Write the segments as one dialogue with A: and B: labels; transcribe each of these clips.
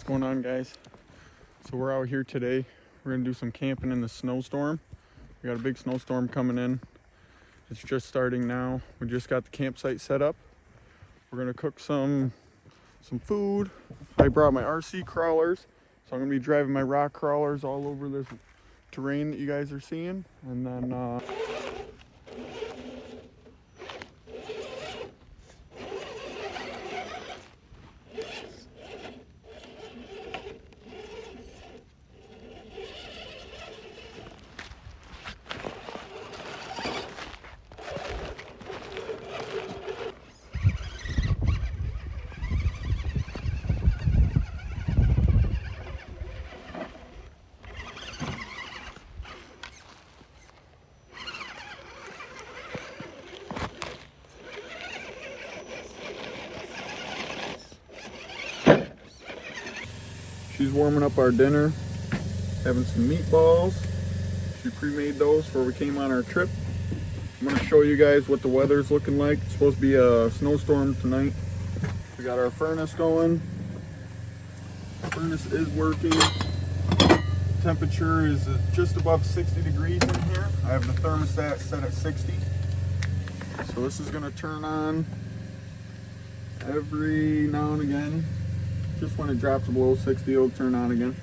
A: Going on, guys? So we're out here today. We're gonna do some camping in the snowstorm. We got a big snowstorm coming in. It's just starting now. We just got the campsite set up. We're gonna cook some food. I brought my RC crawlers, so I'm gonna be driving my rock crawlers all over this terrain that you guys are seeing, and then she's warming up our dinner, having some meatballs. She pre-made those before we came on our trip. I'm gonna show you guys what the weather's looking like. It's supposed to be a snowstorm tonight. We got our furnace going. The furnace is working. Temperature is just above 60 degrees in here. I have the thermostat set at 60. So this is gonna turn on every now and again. Just when it drops below 60, it'll turn on again.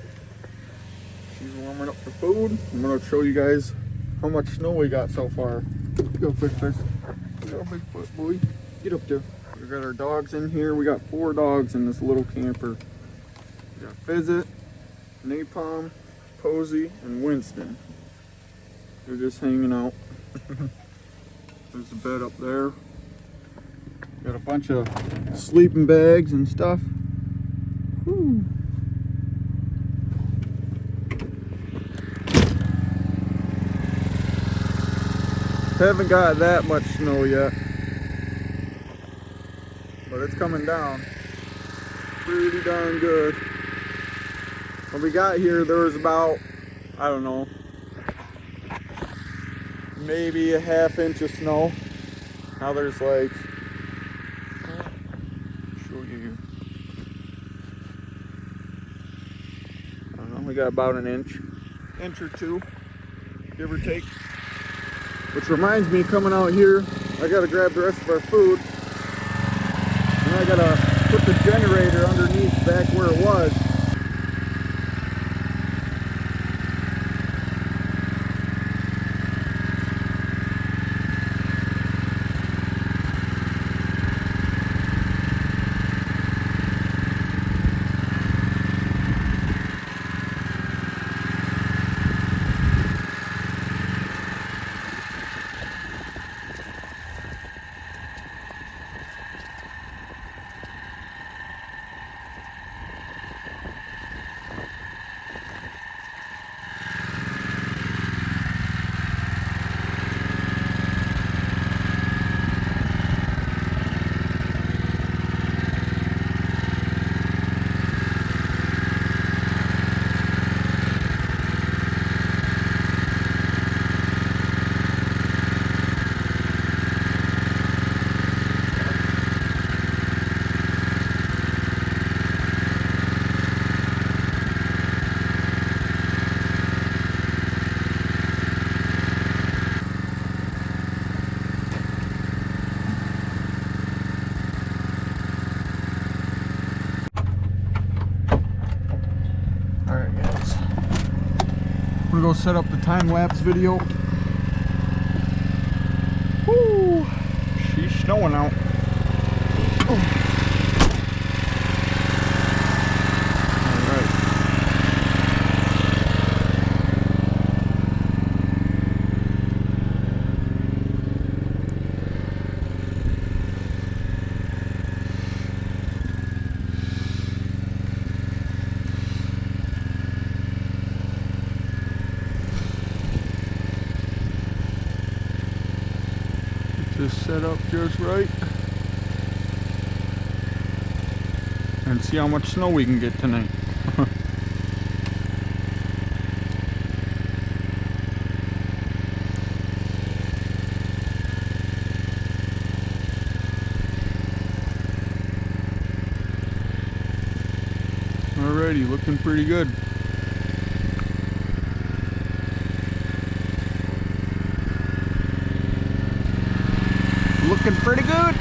A: She's warming up the food. I'm gonna show you guys how much snow we got so far. Go quick, fish. Go big foot, boy. Get up there. We got our dogs in here. We got 4 dogs in this little camper. We got Visit, Napalm, Posey, and Winston. They're just hanging out. There's a bed up there. Got a bunch of sleeping bags and stuff. Whew. Haven't got that much snow yet, but it's coming down pretty darn good. When we got here, there was about, I don't know, maybe a ½ inch of snow. Now there's like, show you. I don't know, we got about an inch or two, give or take. Which reminds me, coming out here, I gotta grab the rest of our food. And I gotta put the generator underneath back where it was. I'm gonna go set up the time-lapse video. Woo! She's snowing out. Oh. Just set up just right and see how much snow we can get tonight. Alrighty. Alrighty, looking pretty good. Looking pretty good.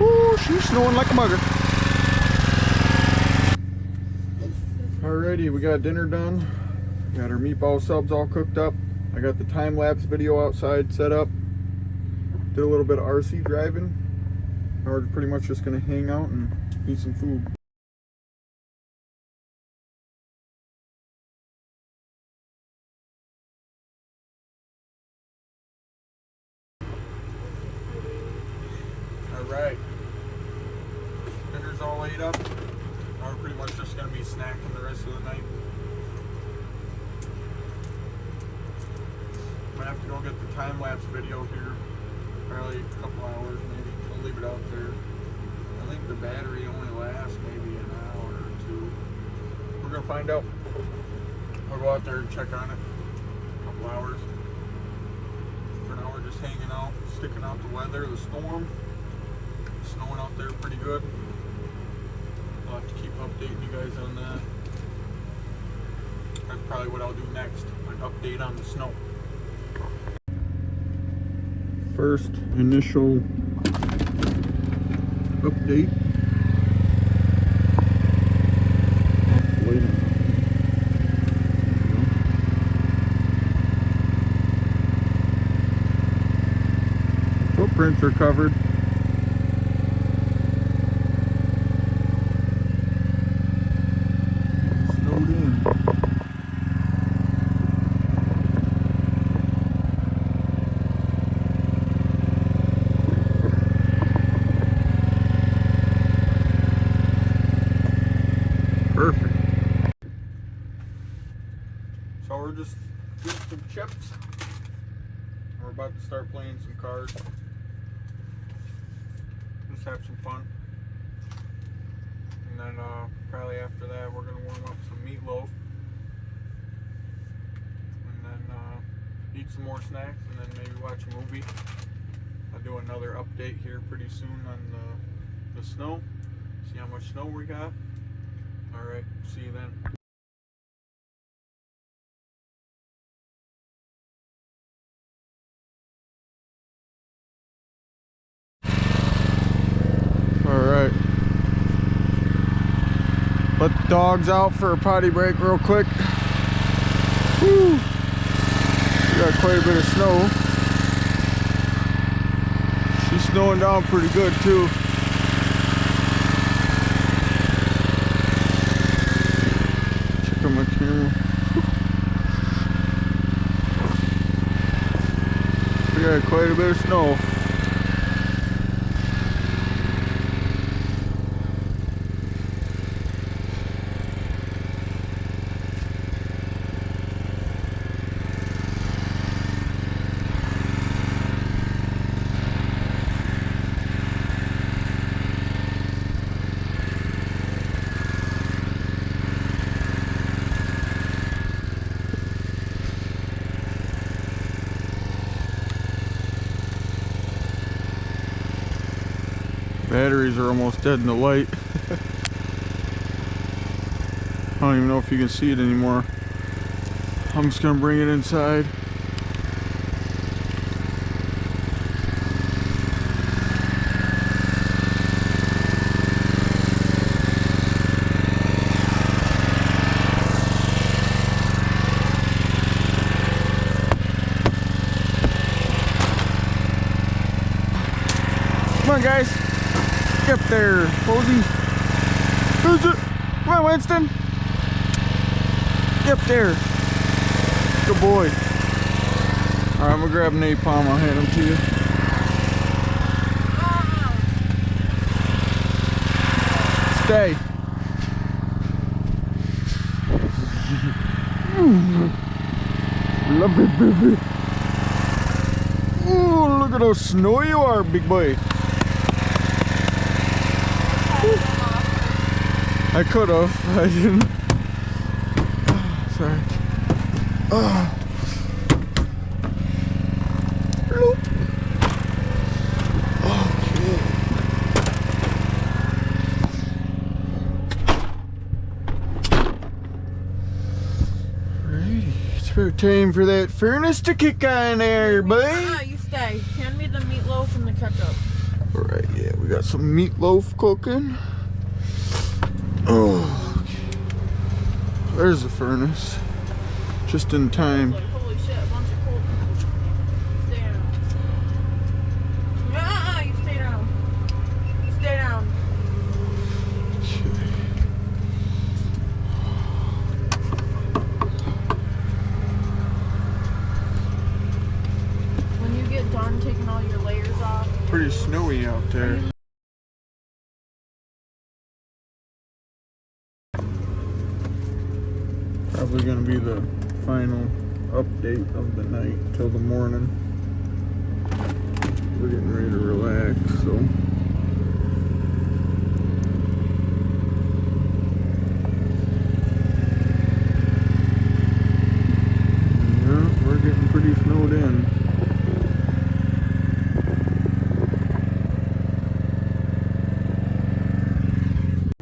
A: Ooh, she's snowing like a mugger. Alrighty, we got dinner done. Got our meatball subs all cooked up. I got the time-lapse video outside set up. Did a little bit of RC driving. Now we're pretty much just gonna hang out and eat some food. Alright. Dinner's all laid up. Now we're pretty much just gonna be snacking the rest of the night. I'm gonna have to go get the time-lapse video here. Probably a couple hours maybe. I'll leave it out there. I think the battery only lasts maybe an hour or two. We're gonna find out. I'll go out there and check on it. A couple hours. For now we're just hanging out, sticking out the weather, the storm. It's snowing out there pretty good. I'll have to keep updating you guys on that. That's probably what I'll do next. An update on the snow. First initial update. Footprints are covered. Snowed in. Perfect. So we're just getting some chips. We're about to start playing some cards. Just have some fun. And then probably after that we're gonna warm up some meatloaf. And then eat some more snacks and then maybe watch a movie. I'll do another update here pretty soon on the snow. See how much snow we got. Alright, see you then. Alright. Let the dogs out for a potty break real quick. Woo! We got quite a bit of snow. She's snowing down pretty good too. My camera. We got quite a bit of snow. Batteries are almost dead in the light. I don't even know if you can see it anymore. I'm just gonna bring it inside. Come on, guys. Get up there, Posey. Who's it? Come on, Winston. Get up there. Good boy. Alright, I'm gonna grab napalm. I'll hand them to you. Stay. Love it, baby. Ooh, look at how snowy you are, big boy. I could have. I didn't. Sorry. Time for that furnace to kick on there, boy.
B: You stay. Hand me the meatloaf and the ketchup.
A: Alright, yeah, we got some meatloaf cooking. Oh, okay. There's the furnace. Just in time.
B: Like, holy shit, a bunch of cold people. Stay down. You stay down. You stay down. When you get done taking all your layers off.
A: Pretty snowy out there. Probably gonna be the final update of the night till the morning. We're getting ready to relax, so yeah, we're getting pretty snowed in.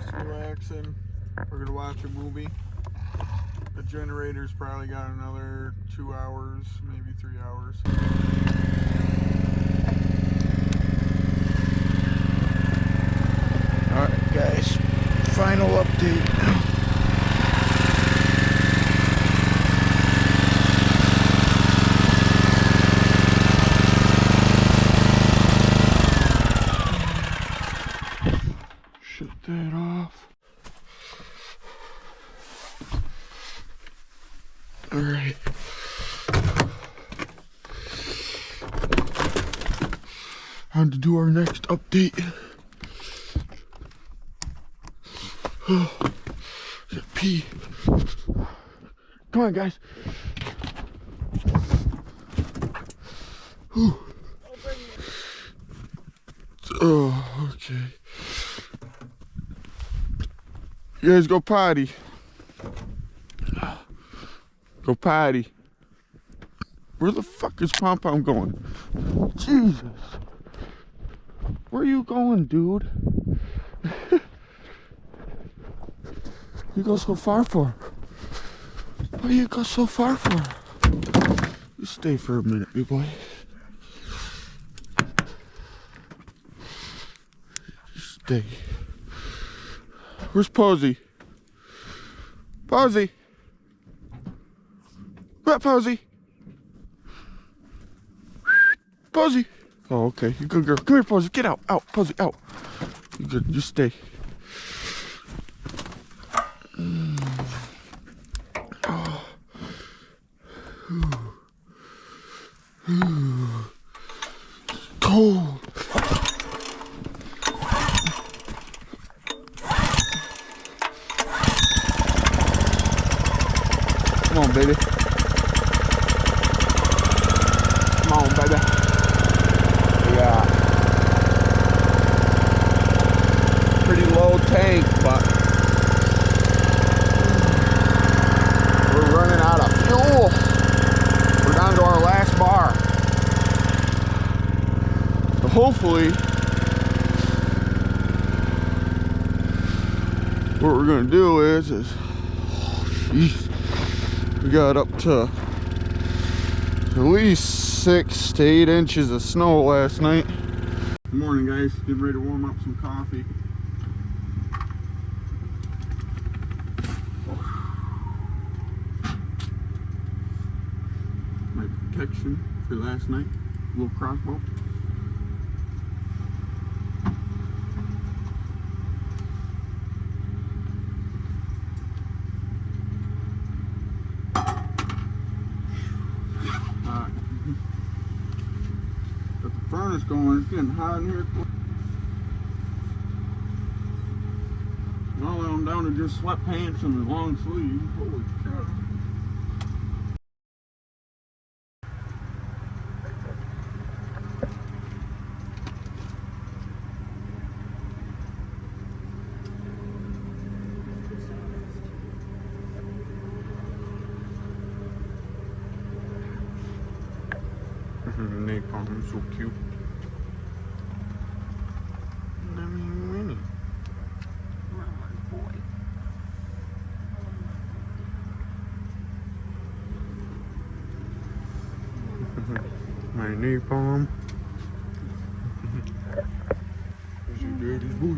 A: Just relaxing. We're gonna watch a movie. The generator's probably got another 2 hours, maybe 3 hours. Alright guys, final update. Shut that off. All right. On to do our next update. Oh, pee. Come on, guys. Whew. Oh, okay. You guys go potty. Go potty. Where the fuck is Pom Pom going? Jesus. Where are you going, dude? You go so far for? What do you go so far for? You stay for a minute, big boy. Stay. Where's Posey? Posey. What, Posey? Posey. Oh, okay. You good girl. Come here, Posey. Get out. Out. Posey, out. You good. Just stay. Oh. Cold. Come on, baby. Come on, baby. Yeah. Pretty low tank, but we're running out of fuel. We're down to our last bar. So hopefully, what we're gonna do is geez, we got up to at least 6 to 8 inches of snow last night. Good morning, guys. Getting ready to warm up some coffee. My protection for last night, little crossbow. Got the furnace going. It's getting hot in here. All I'm down to just sweatpants and a long sleeve. Holy crap. Napalm, so cute. Minnie. Boy. My napalm. There's your daddy's boy.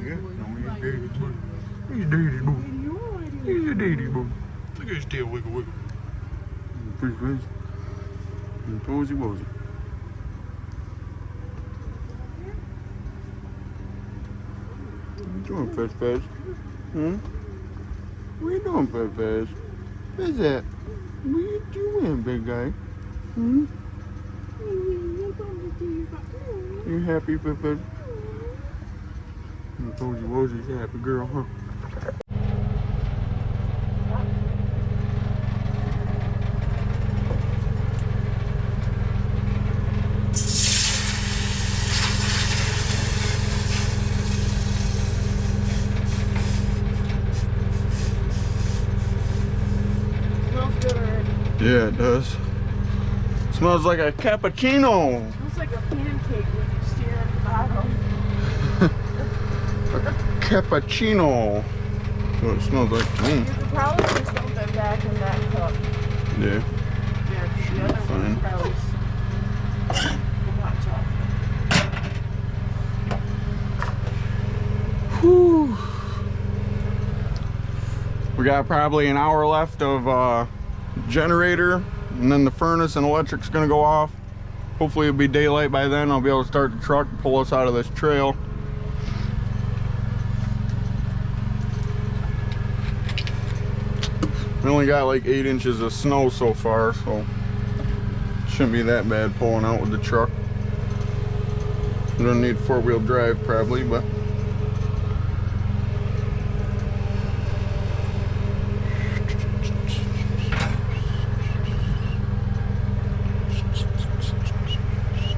A: Yeah, no, he's daddy's boy. He's daddy's boy. He's your daddy's boy. Look at his tail wiggle wiggle. Pretty crazy. And posy wozy. What you doing, Fez Fez? What you doing, Fez Fez? What's that? What you doing, big guy? You happy, Fez Fez? Posy wozy's a happy girl, huh? Yeah, it does. Smells like a cappuccino.
B: Smells like a pancake when you stare at the bottom.
A: A cappuccino. That's what it smells like.
B: You could probably put something back in that cup.
A: Yeah.
B: Yeah, the other
A: Fine.
B: one's probably hot chocolate.
A: Whew. We got probably an hour left of generator, and then the furnace and electric's gonna go off. Hopefully it'll be daylight by then. I'll be able to start the truck, pull us out of this trail. We only got like 8 inches of snow so far, so shouldn't be that bad pulling out with the truck. We don't need 4-wheel drive probably, but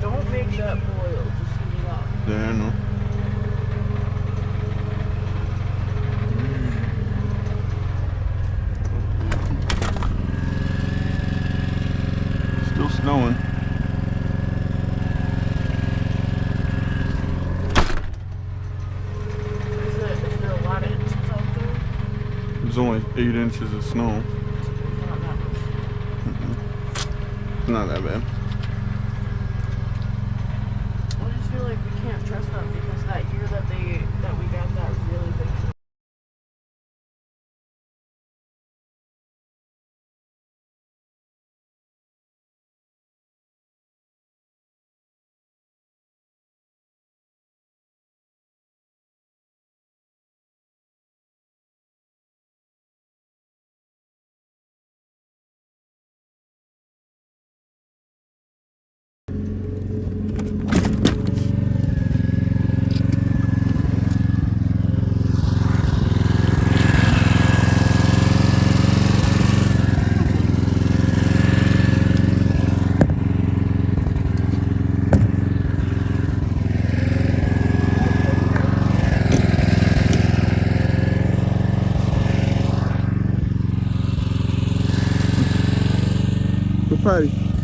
B: Don't make that boil, just heat it up.
A: yeah, I know. Still snowing.
B: Is there a lot of inches out there?
A: There's only 8 inches of snow.
B: Not that much.
A: It's not that bad.
B: I just feel like we can't trust them because that year that we got that really big snow.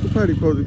A: Good party, Posy.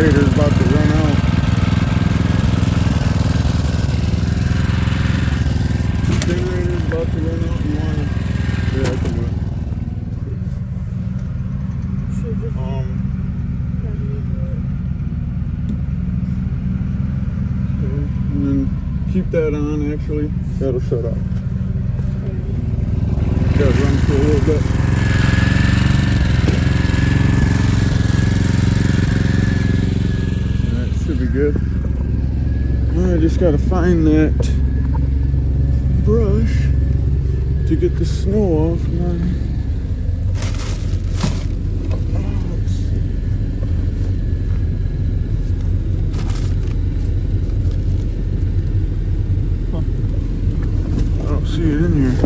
A: generator's about to run out. Generator's about to run out. You wanna? Yeah, I can do it.
B: Should just
A: And then keep that on. Actually, that'll shut up. Gotta run for a little bit. That should be good. I just gotta find that brush to get the snow off my. Let's see. Huh. I don't see it in here.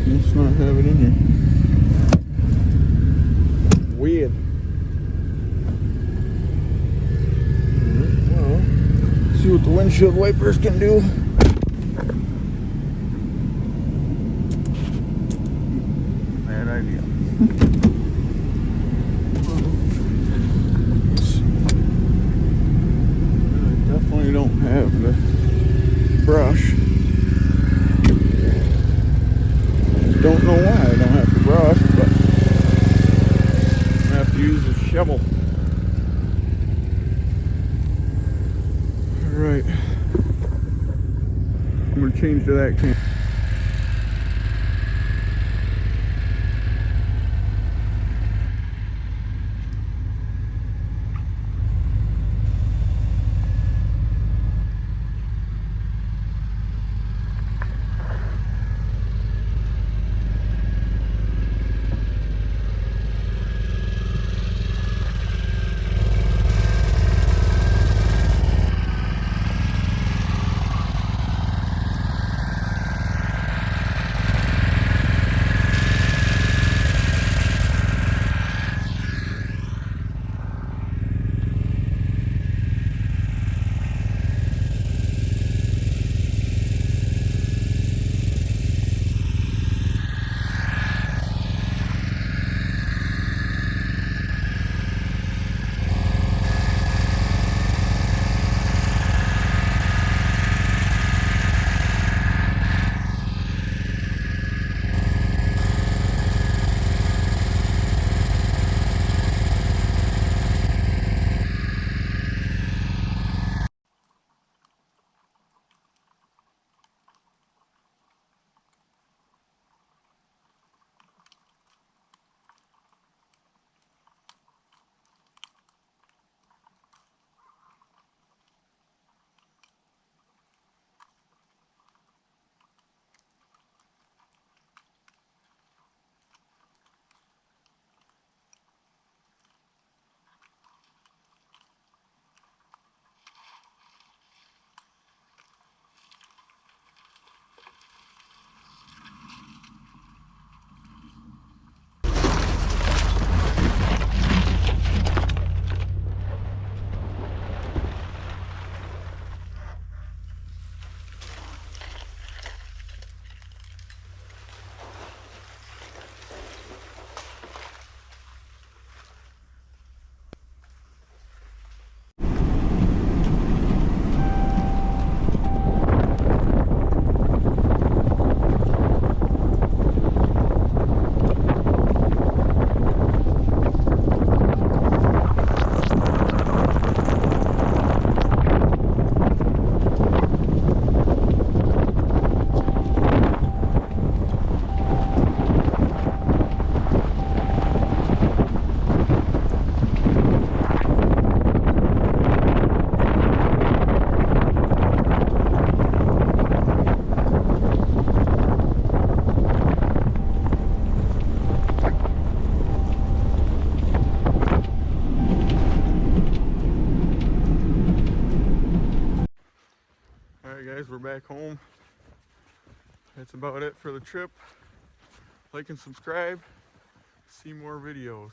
A: Let's not have it in here. Weird. Well, see what the windshield wipers can do. Bad idea. I definitely don't have the brush. Don't know why I don't have the brush, but I have to use a shovel. Alright. I'm going to change to that can. Guys, we're back home. That's about it for the trip. Like and subscribe. See more videos.